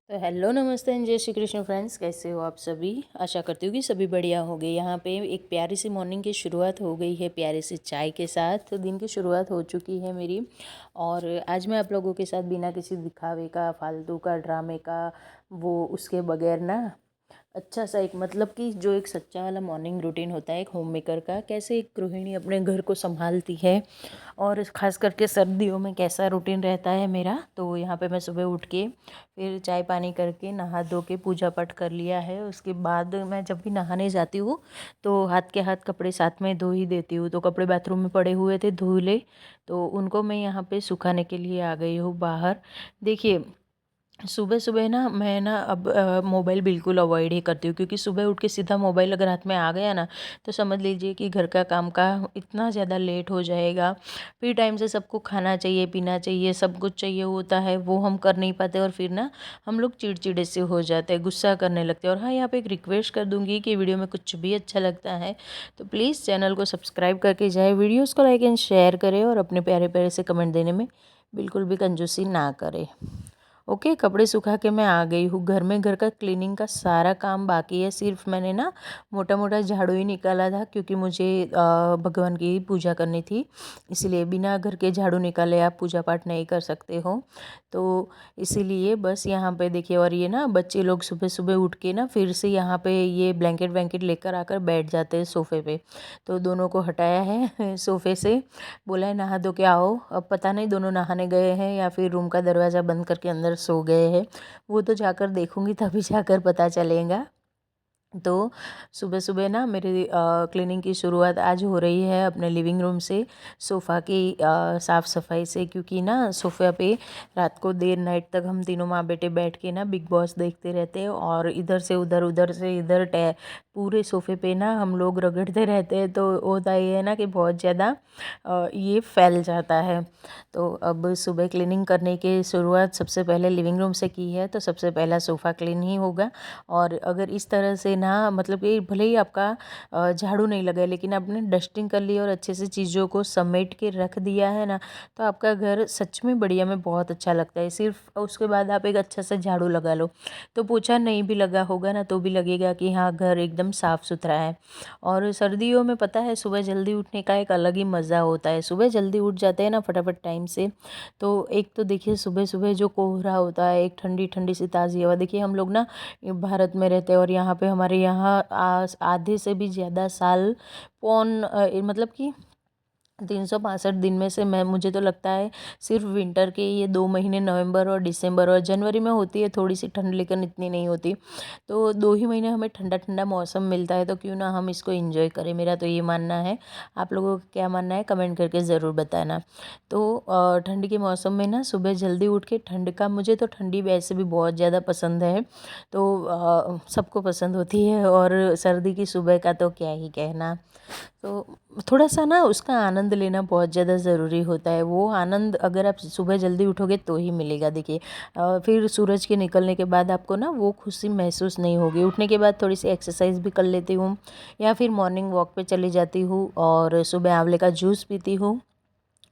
तो हेलो नमस्ते एंड जय श्री कृष्ण फ्रेंड्स, कैसे हो आप सभी। आशा करती हूँ कि सभी बढ़िया हो गए। यहाँ पे एक प्यारी सी मॉर्निंग की शुरुआत हो गई है, प्यारी सी चाय के साथ दिन की शुरुआत हो चुकी है मेरी। और आज मैं आप लोगों के साथ बिना किसी दिखावे का, फालतू का, ड्रामे का, वो उसके बगैर ना अच्छा सा एक मतलब कि जो एक सच्चा वाला मॉर्निंग रूटीन होता है एक होम मेकर का, कैसे एक गृहिणी अपने घर को संभालती है और ख़ास करके सर्दियों में कैसा रूटीन रहता है मेरा। तो यहाँ पे मैं सुबह उठ के फिर चाय पानी करके नहा धो के पूजा पाठ कर लिया है। उसके बाद मैं जब भी नहाने जाती हूँ तो हाथ के हाथ कपड़े साथ में धो ही देती हूँ। तो कपड़े बाथरूम में पड़े हुए थे, धुले, तो उनको मैं यहाँ पे सुखाने के लिए आ गई हूँ बाहर। देखिए, सुबह सुबह ना मैं ना अब मोबाइल बिल्कुल अवॉइड ही करती हूँ, क्योंकि सुबह उठ के सीधा मोबाइल अगर हाथ में आ गया ना तो समझ लीजिए कि घर का काम का इतना ज़्यादा लेट हो जाएगा। फिर टाइम से सबको खाना चाहिए, पीना चाहिए, सब कुछ चाहिए होता है, वो हम कर नहीं पाते और फिर ना हम लोग चिड़चिड़े से हो जाते हैं, गुस्सा करने लगते हैं। और हाँ, यहाँ पे एक रिक्वेस्ट कर दूँगी कि वीडियो में कुछ भी अच्छा लगता है तो प्लीज़ चैनल को सब्सक्राइब करके जाए, वीडियोज़ को लाइक एंड शेयर करें और अपने प्यारे प्यारे से कमेंट देने में बिल्कुल भी कंजूसी ना करें। ओके, कपड़े सुखा के मैं आ गई हूँ घर में। घर का क्लीनिंग का सारा काम बाकी है, सिर्फ मैंने ना मोटा मोटा झाड़ू ही निकाला था, क्योंकि मुझे भगवान की पूजा करनी थी, इसलिए बिना घर के झाड़ू निकाले आप पूजा पाठ नहीं कर सकते हो। तो इसीलिए बस यहाँ पे देखिए, और ये ना बच्चे लोग सुबह सुबह उठ के ना फिर से यहाँ पे ये ब्लैंकेट वैंकेट लेकर आकर बैठ जाते हैं सोफ़े पे। तो दोनों को हटाया है सोफ़े से, बोला है नहा धो के आओ। अब पता नहीं दोनों नहाने गए हैं या फिर रूम का दरवाज़ा बंद करके अंदर सो गए हैं, वो तो जाकर देखूंगी तभी जाकर पता चलेगा। तो सुबह सुबह ना मेरी क्लीनिंग की शुरुआत आज हो रही है अपने लिविंग रूम से, सोफ़ा की साफ़ सफाई से, क्योंकि ना सोफ़ा पे रात को देर नाइट तक हम तीनों माँ बेटे बैठ के ना बिग बॉस देखते रहते हैं और इधर से उधर, उधर से इधर पूरे सोफ़े पे ना हम लोग रगड़ते रहते हैं। तो होता ये है ना कि बहुत ज़्यादा ये फैल जाता है। तो अब सुबह क्लीनिंग करने की शुरुआत सबसे पहले लिविंग रूम से की है, तो सबसे पहला सोफ़ा क्लीन ही होगा। और अगर इस तरह से ना मतलब कि भले ही आपका झाड़ू नहीं लगा है, लेकिन आपने डस्टिंग कर ली और अच्छे से चीज़ों को समेट के रख दिया है ना, तो आपका घर सच में बढ़िया में बहुत अच्छा लगता है। सिर्फ उसके बाद आप एक अच्छा सा झाड़ू लगा लो, तो पोछा नहीं भी लगा होगा ना तो भी लगेगा कि हाँ, घर एकदम साफ़ सुथरा है। और सर्दियों में पता है सुबह जल्दी उठने का एक अलग ही मज़ा होता है। सुबह जल्दी उठ जाते हैं ना फटाफट टाइम से, तो एक तो देखिए सुबह सुबह जो कोहरा होता है, एक ठंडी ठंडी सी ताज़ी हवा। देखिए हम लोग ना ये भारत में रहते हैं और यहाँ पे हमारे यहाँ आधे से भी ज़्यादा साल मतलब कि 365 दिन में से मैं मुझे तो लगता है सिर्फ विंटर के ये 2 महीने नवंबर और दिसंबर और जनवरी में होती है थोड़ी सी ठंड, लेकिन इतनी नहीं होती। तो 2 ही महीने हमें ठंडा ठंडा मौसम मिलता है, तो क्यों ना हम इसको एंजॉय करें, मेरा तो ये मानना है। आप लोगों का क्या मानना है कमेंट करके ज़रूर बताना। तो ठंड के मौसम में ना सुबह जल्दी उठ के, ठंड का मुझे तो ठंडी वैसे भी बहुत ज़्यादा पसंद है, तो सबको पसंद होती है, और सर्दी की सुबह का तो क्या ही कहना। तो थोड़ा सा ना उसका आनंद लेना बहुत ज़्यादा ज़रूरी होता है। वो आनंद अगर आप सुबह जल्दी उठोगे तो ही मिलेगा। देखिए फिर सूरज के निकलने के बाद आपको ना वो खुशी महसूस नहीं होगी। उठने के बाद थोड़ी सी एक्सरसाइज भी कर लेती हूँ, या फिर मॉर्निंग वॉक पे चली जाती हूँ और सुबह आंवले का जूस पीती हूँ।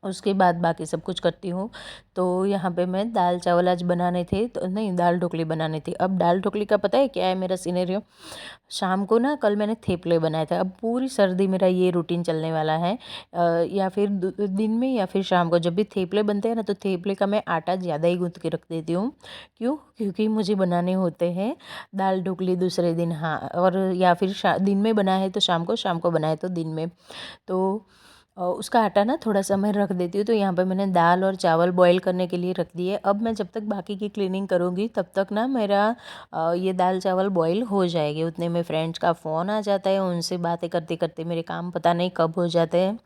उसके बाद बाकी सब कुछ करती हूँ। तो यहाँ पे मैं दाल चावल आज बनाने थे, तो नहीं, दाल ढोकली बनानी थी। अब दाल ढोकली का पता है क्या है मेरा सिनेरियो। शाम को ना कल मैंने थेपले बनाए थे, अब पूरी सर्दी मेरा ये रूटीन चलने वाला है। या फिर दिन में या फिर शाम को जब भी थेपले बनते हैं ना, तो थेपले का मैं आटा ज़्यादा ही गूँथ के रख देती हूँ। क्यों? क्योंकि मुझे बनाने होते हैं दाल ढोकली दूसरे दिन। हाँ, और या फिर दिन में बनाए है तो शाम को बनाए तो दिन में। तो उसका आटा ना थोड़ा सा मैं रख देती हूँ। तो यहाँ पे मैंने दाल और चावल बॉईल करने के लिए रख दिए। अब मैं जब तक बाकी की क्लीनिंग करूँगी तब तक ना मेरा ये दाल चावल बॉईल हो जाएगी। उतने में फ्रेंड्स का फ़ोन आ जाता है, उनसे बातें करते करते मेरे काम पता नहीं कब हो जाते हैं,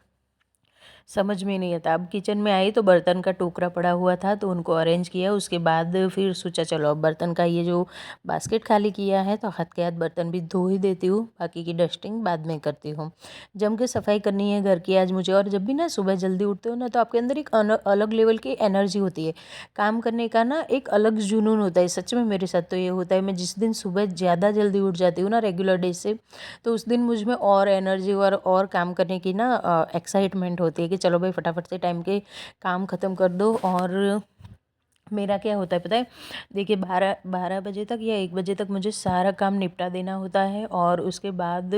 समझ में नहीं आता। अब किचन में आई तो बर्तन का टोकरा पड़ा हुआ था, तो उनको अरेंज किया। उसके बाद फिर सोचा चलो अब बर्तन का ये जो बास्केट खाली किया है तो हाथ के हाथ बर्तन भी धो ही देती हूँ, बाकी की डस्टिंग बाद में करती हूँ। जम के सफाई करनी है घर की आज मुझे। और जब भी ना सुबह जल्दी उठते हो ना तो आपके अंदर एक अलग लेवल की एनर्जी होती है, काम करने का ना एक अलग जुनून होता है। सच में मेरे साथ तो ये होता है, मैं जिस दिन सुबह ज़्यादा जल्दी उठ जाती हूँ ना रेगुलर डे से, तो उस दिन मुझ में और एनर्जी और काम करने की ना एक्साइटमेंट होती है कि चलो भाई फटाफट से टाइम के काम ख़त्म कर दो और मेरा क्या होता है पता है, देखिए 12 बजे तक या 1 बजे तक मुझे सारा काम निपटा देना होता है और उसके बाद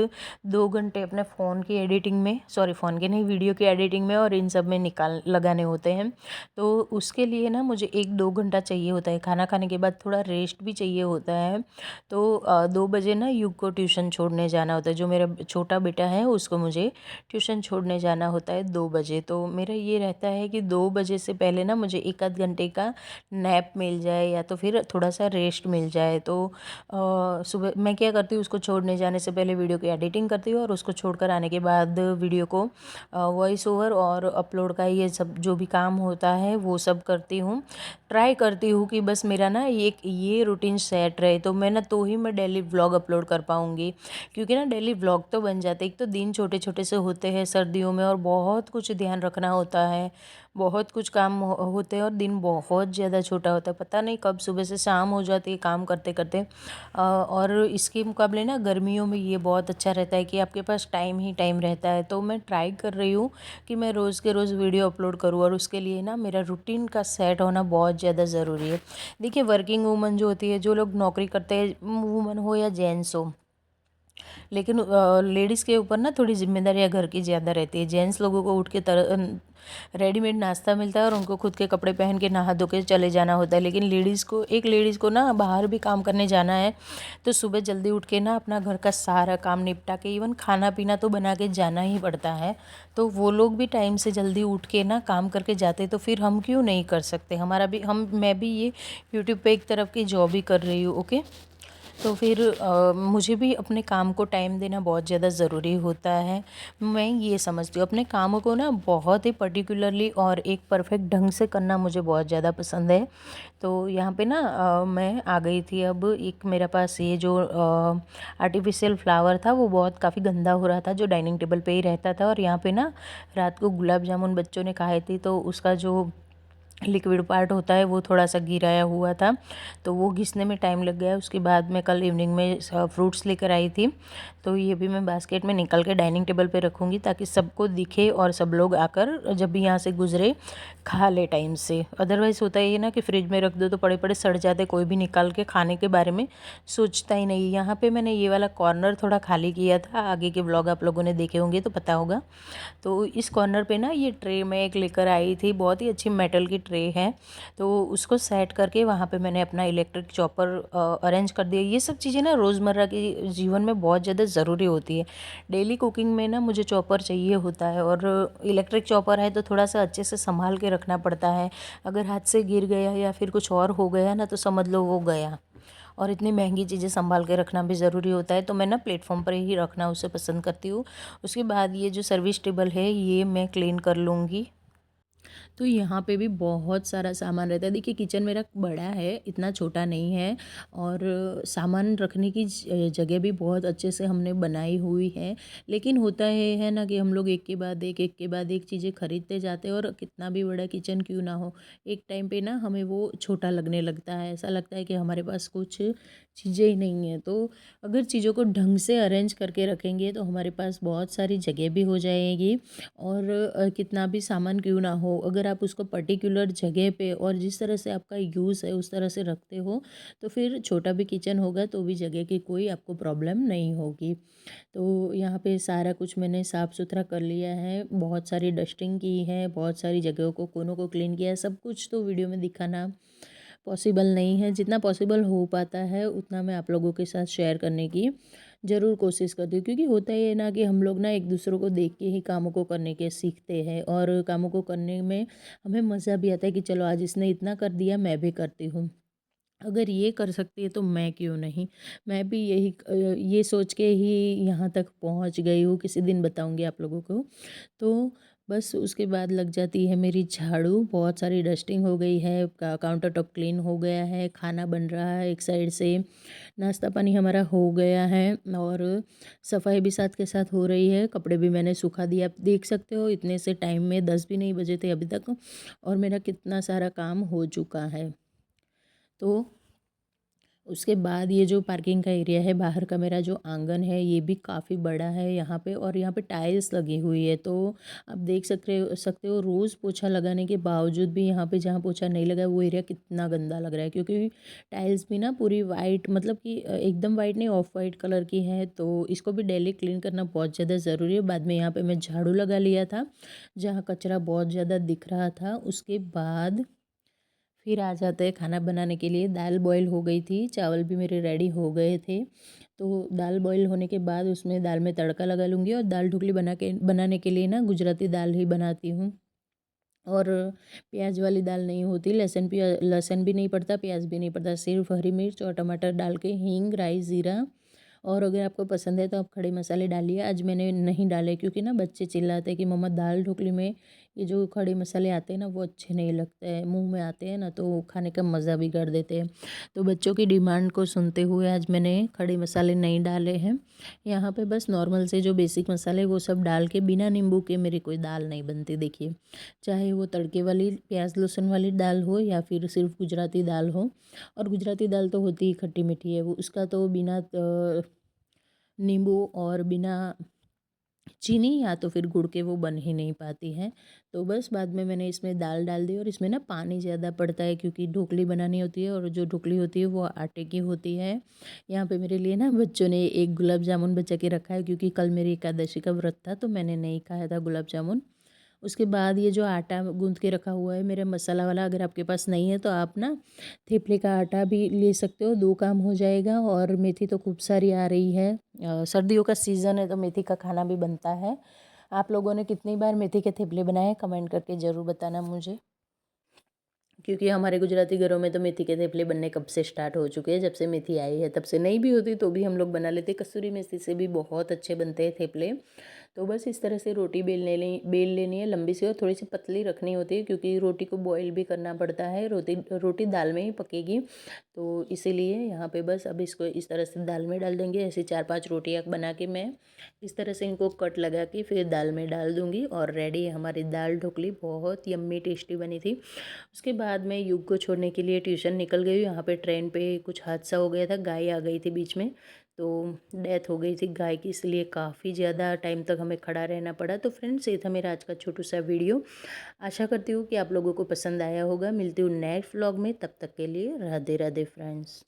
2 घंटे अपने फ़ोन की एडिटिंग में, सॉरी फ़ोन की नहीं, वीडियो की एडिटिंग में और इन सब में निकाल लगाने होते हैं। तो उसके लिए ना मुझे 1-2 घंटा चाहिए होता है। खाना खाने के बाद थोड़ा रेस्ट भी चाहिए होता है। तो 2 बजे ना युग को ट्यूशन छोड़ने जाना होता है। जो मेरा छोटा बेटा है उसको मुझे ट्यूशन छोड़ने जाना होता है 2 बजे। तो मेरा ये रहता है कि 2 बजे से पहले ना मुझे 1 आध घंटे का नैप मिल जाए या तो फिर थोड़ा सा रेस्ट मिल जाए। तो सुबह मैं क्या करती हूँ, उसको छोड़ने जाने से पहले वीडियो की एडिटिंग करती हूँ और उसको छोड़कर आने के बाद वीडियो को वॉइस ओवर और अपलोड का ये सब जो भी काम होता है वो सब करती हूँ। ट्राई करती हूँ कि बस मेरा ना ये रूटीन सेट रहे, तो मैं ना तो ही मैं डेली व्लॉग अपलोड कर पाऊँगी। क्योंकि ना डेली व्लॉग तो बन जाते, एक तो दिन छोटे छोटे से होते हैं सर्दियों में और बहुत कुछ ध्यान रखना होता है, बहुत कुछ काम होते हैं और दिन बहुत ज़्यादा छोटा होता है। पता नहीं कब सुबह से शाम हो जाती है काम करते करते। और इसके मुकाबले ना गर्मियों में ये बहुत अच्छा रहता है कि आपके पास टाइम ही टाइम रहता है। तो मैं ट्राई कर रही हूँ कि मैं रोज़ के रोज़ वीडियो अपलोड करूँ और उसके लिए ना मेरा रूटीन का सेट होना बहुत ज़्यादा ज़रूरी है। देखिए वर्किंग वूमन जो होती है, जो लोग नौकरी करते हैं, वूमन हो या जेंट्स हो, लेकिन लेडीज़ के ऊपर ना थोड़ी जिम्मेदारियाँ घर की ज़्यादा रहती है। जेंट्स लोगों को उठ के रेडीमेड नाश्ता मिलता है और उनको खुद के कपड़े पहन के नहा धो के चले जाना होता है। लेकिन लेडीज़ को ना बाहर भी काम करने जाना है, तो सुबह जल्दी उठ के ना अपना घर का सारा काम निपटा के, इवन खाना पीना तो बना के जाना ही पड़ता है। तो वो लोग भी टाइम से जल्दी उठ के ना काम करके जाते, तो फिर हम क्यों नहीं कर सकते। मैं भी ये यूट्यूब पे एक तरफ की जॉब ही कर रही हूँ। ओके, तो फिर मुझे भी अपने काम को टाइम देना बहुत ज़्यादा ज़रूरी होता है। मैं ये समझती हूँ अपने कामों को ना बहुत ही पर्टिकुलरली और एक परफेक्ट ढंग से करना मुझे बहुत ज़्यादा पसंद है। तो यहाँ पे ना मैं आ गई थी। अब एक मेरे पास ये जो आर्टिफिशियल फ्लावर था वो बहुत काफ़ी गंदा हो रहा था, जो डाइनिंग टेबल पे ही रहता था। और यहाँ पे ना रात को गुलाब जामुन बच्चों ने खाए थे, तो उसका जो लिक्विड पार्ट होता है वो थोड़ा सा गिराया हुआ था, तो वो घिसने में टाइम लग गया। उसके बाद मैं कल इवनिंग में फ्रूट्स लेकर आई थी, तो ये भी मैं बास्केट में निकल के डाइनिंग टेबल पे रखूँगी ताकि सबको दिखे और सब लोग आकर जब भी यहाँ से गुजरे खा ले टाइम से। अदरवाइज़ होता है ये ना कि फ्रिज में रख दो तो पड़े पड़े सड़ जाते, कोई भी निकाल के खाने के बारे में सोचता ही नहीं। यहाँ पे मैंने ये वाला कॉर्नर थोड़ा खाली किया था, आगे के व्लॉग आप लोगों ने देखे होंगे तो पता होगा। तो इस कॉर्नर पे ना ये ट्रे मैं एक लेकर आई थी, बहुत ही अच्छी मेटल की ट्रे है। तो उसको सेट करके वहाँ पे मैंने अपना इलेक्ट्रिक चॉपर अरेंज कर दिया। ये सब चीज़ें ना रोज़मर्रा के जीवन में बहुत ज़्यादा ज़रूरी होती है। डेली कुकिंग में ना मुझे चॉपर चाहिए होता है, और इलेक्ट्रिक चॉपर है तो थोड़ा सा अच्छे से संभाल के रखना पड़ता है। अगर हाथ से गिर गया या फिर कुछ और हो गया ना तो समझ लो वो गया। और इतनी महंगी चीज़ें संभाल के रखना भी ज़रूरी होता है, तो मैं ना प्लेटफॉर्म पर ही रखना उसे पसंद करती हूँ। उसके बाद ये जो सर्विस टेबल है ये मैं क्लीन कर लूँगी। तो यहाँ पे भी बहुत सारा सामान रहता है। देखिए किचन मेरा बड़ा है, इतना छोटा नहीं है, और सामान रखने की जगह भी बहुत अच्छे से हमने बनाई हुई है। लेकिन होता है ना कि हम लोग एक के बाद एक चीज़ें खरीदते जाते हैं, और कितना भी बड़ा किचन क्यों ना हो, एक टाइम पे ना हमें वो छोटा लगने लगता है। ऐसा लगता है कि हमारे पास कुछ चीज़ें ही नहीं हैं। तो अगर चीज़ों को ढंग से अरेंज करके रखेंगे तो हमारे पास बहुत सारी जगह भी हो जाएगी, और कितना भी सामान क्यों ना हो, अगर आप उसको पर्टिकुलर जगह पे और जिस तरह से आपका यूज़ है उस तरह से रखते हो, तो फिर छोटा भी किचन होगा तो भी जगह की कोई आपको प्रॉब्लम नहीं होगी। तो यहाँ पे सारा कुछ मैंने साफ़ सुथरा कर लिया है, बहुत सारी डस्टिंग की है, बहुत सारी जगहों को, कोनों को क्लीन किया है। सब कुछ तो वीडियो में दिखाना पॉसिबल नहीं है, जितना पॉसिबल हो पाता है उतना मैं आप लोगों के साथ शेयर करने की ज़रूर कोशिश करती हूँ। क्योंकि होता ही है ना कि हम लोग ना एक दूसरों को देख के ही कामों को करने के सीखते हैं, और कामों को करने में हमें मज़ा भी आता है कि चलो आज इसने इतना कर दिया, मैं भी करती हूँ। अगर ये कर सकती है तो मैं क्यों नहीं। मैं भी ये सोच के ही यहाँ तक पहुँच गई हूँ, किसी दिन बताऊँगी आप लोगों को। तो बस उसके बाद लग जाती है मेरी झाड़ू, बहुत सारी डस्टिंग हो गई है, काउंटर टॉप क्लीन हो गया है, खाना बन रहा है एक साइड से, नाश्ता पानी हमारा हो गया है, और सफाई भी साथ के साथ हो रही है। कपड़े भी मैंने सुखा दिया, आप देख सकते हो इतने से टाइम में 10 भी नहीं बजे थे अभी तक, और मेरा कितना सारा काम हो चुका है। तो उसके बाद ये जो पार्किंग का एरिया है, बाहर का मेरा जो आंगन है, ये भी काफ़ी बड़ा है यहाँ पे, और यहाँ पे टाइल्स लगी हुई है। तो आप देख सकते हो रोज़ पोछा लगाने के बावजूद भी यहाँ पे जहाँ पोछा नहीं लगा है वो एरिया कितना गंदा लग रहा है, क्योंकि टाइल्स भी ना पूरी वाइट, मतलब कि एकदम वाइट नहीं, ऑफ वाइट कलर की है। तो इसको भी डेली क्लीन करना बहुत ज़्यादा ज़रूरी है। बाद में यहाँ पे मैं झाड़ू लगा लिया था जहाँ कचरा बहुत ज़्यादा दिख रहा था। उसके बाद फिर आ जाते हैं खाना बनाने के लिए। दाल बॉईल हो गई थी, चावल भी मेरे रेडी हो गए थे। तो दाल बॉईल होने के बाद उसमें दाल में तड़का लगा लूँगी, और दाल ढोकली बनाने के लिए ना गुजराती दाल ही बनाती हूँ। और प्याज वाली दाल नहीं होती, लहसुन भी नहीं पड़ता, प्याज भी नहीं पड़ता, सिर्फ हरी मिर्च और टमाटर डाल के, हींग, राई, ज़ीरा, और अगर आपको पसंद है तो आप खड़े मसाले डालिए। आज मैंने नहीं डाले क्योंकि ना बच्चे चिल्लाते हैं कि मम्मा दाल ढोकली में ये जो खड़े मसाले आते हैं ना वो अच्छे नहीं लगते हैं, मुंह में आते हैं ना तो खाने का मज़ा बिगाड़ देते हैं। तो बच्चों की डिमांड को सुनते हुए आज मैंने खड़े मसाले नहीं डाले हैं। यहाँ पे बस नॉर्मल से जो बेसिक मसाले वो सब डाल के, बिना नींबू के मेरी कोई दाल नहीं बनती देखिए। चाहे वो तड़के वाली प्याज लहसुन वाली दाल हो या फिर सिर्फ गुजराती दाल हो। और गुजराती दाल तो होती ही खट्टी मीठी है, वो उसका तो बिना नींबू और बिना चीनी या तो फिर गुड़ के वो बन ही नहीं पाती है। तो बस बाद में मैंने इसमें दाल डाल दी, और इसमें ना पानी ज़्यादा पड़ता है क्योंकि ढोकली बनानी होती है, और जो ढोकली होती है वो आटे की होती है। यहाँ पे मेरे लिए ना बच्चों ने एक गुलाब जामुन बचा के रखा है, क्योंकि कल मेरी एकादशी का व्रत था तो मैंने नहीं खाया था गुलाब जामुन। उसके बाद ये जो आटा गूँथ के रखा हुआ है मेरा मसाला वाला, अगर आपके पास नहीं है तो आप ना थेपले का आटा भी ले सकते हो, 2 काम हो जाएगा। और मेथी तो खूब सारी आ रही है, सर्दियों का सीज़न है तो मेथी का खाना भी बनता है। आप लोगों ने कितनी बार मेथी के थेपले बनाए हैं कमेंट करके ज़रूर बताना मुझे, क्योंकि हमारे गुजराती घरों में तो मेथी के थेपले बनने कब से स्टार्ट हो चुके हैं, जब से मेथी आई है तब से। नहीं भी होती तो भी हम लोग बना लेते, कसूरी मेथी से भी बहुत अच्छे बनते हैं थेपले। तो बस इस तरह से रोटी बेल लेनी है लंबी सी, और थोड़ी सी पतली रखनी होती है क्योंकि रोटी को बॉईल भी करना पड़ता है, रोटी रोटी दाल में ही पकेगी। तो इसीलिए यहाँ पे बस अब इसको इस तरह से दाल में डाल देंगे। ऐसे 4-5 रोटियाँ बना के मैं इस तरह से इनको कट लगा के फिर दाल में डाल दूँगी, और रेडी है हमारी दाल ढोकली। बहुत यम्मी टेस्टी बनी थी। उसके बाद मैं युग को छोड़ने के लिए ट्यूशन निकल गई। यहाँ पे ट्रेन पे कुछ हादसा हो गया था, गाय आ गई थी बीच में, तो डेथ हो गई थी गाय की, इसलिए काफ़ी ज़्यादा टाइम तक हमें खड़ा रहना पड़ा। तो फ्रेंड्स ये था मेरा आज का छोटू सा वीडियो। आशा करती हूँ कि आप लोगों को पसंद आया होगा। मिलती हूँ नेक्स्ट व्लॉग में, तब तक के लिए राधे राधे फ्रेंड्स।